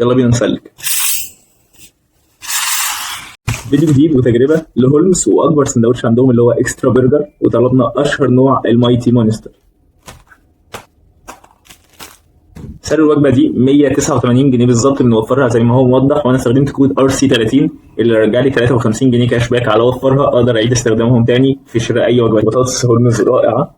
يلا بينا نسلك. فيديو جديد وتجربة لهولمز وأكبر سندوتش عندهم اللي هو إكسترا برجر، وطلبنا أشهر نوع المايتي مونستر. سعر الوجبة دي 189 جنيه بالظبط، بنوفرها زي ما هو موضح، وأنا استخدمت كود RC30 اللي رجع لي 53 جنيه كاش باك على وفرها، أقدر أعيد استخدامهم تاني في شراء أي وجبة. بطاطس هولمز رائعة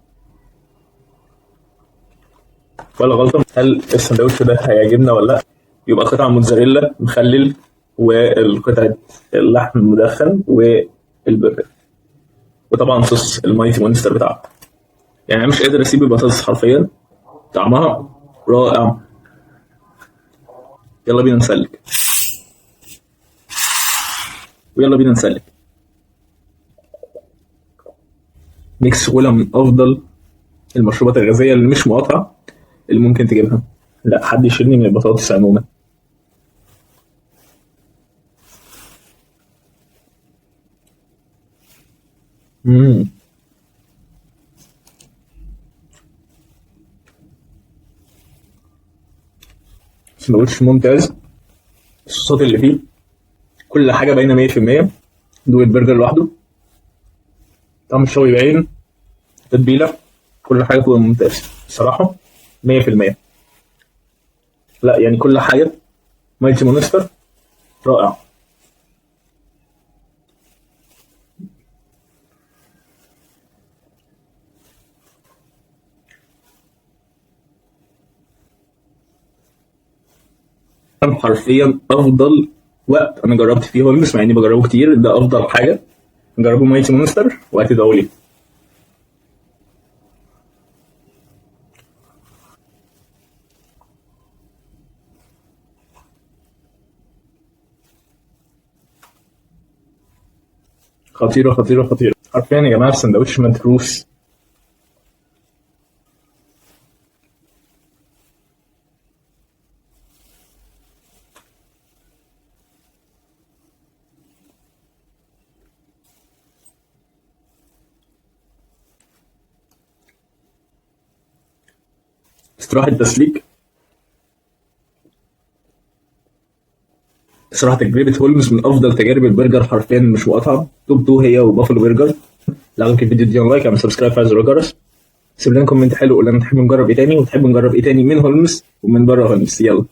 ولا غلطة. هل السندوتش ده هيعجبنا ولا لأ؟ يبقى قطع موتزاريلا مخلل والقطعة اللحم المدخن والبرجر، وطبعا صوص المايتي مونستر بتاعه. يعني انا مش قادر اسيب البطاطس حرفيا، طعمها رائع. يلا بينا نسلك ويلا بينا نسلك. ميكس كولا من افضل المشروبات الغازيه اللي مش مقاطعه اللي ممكن تجيبها. لا حد يشيلني من البطاطس عموما. سندوتش ممتاز، الصوصات اللي فيه كل حاجه باينه 100%. دوق البرجر لوحده، طعم الشوي باين، تتبيله، كل حاجه فيه ممتاز بصراحه 100%. لا يعني كل حاجه مايتي مونستر رائع. كان حرفيا افضل وقت انا جربت فيه هولمز، مع اني بجربه كتير، ده افضل حاجه. جربوا مايتي مونستر وهتدعوا لي. خطيره خطيره خطيره حرفيا يا جماعه. السندوتش مدروس. استراحه تسليك. صراحه تجربه هولمز من افضل تجارب البرجر حرفيا، مش مقاطعه. توب 2 هي وبافلو برجر. لو عجبك الفيديو دي لايك، اعمل سبسكرايب، فعل زر الجرس، سيب لنا كومنت حلو، قول لنا تحب نجرب ايه تاني، وتحب نجرب ايه تاني من هولمز ومن بره هولمز. يلا.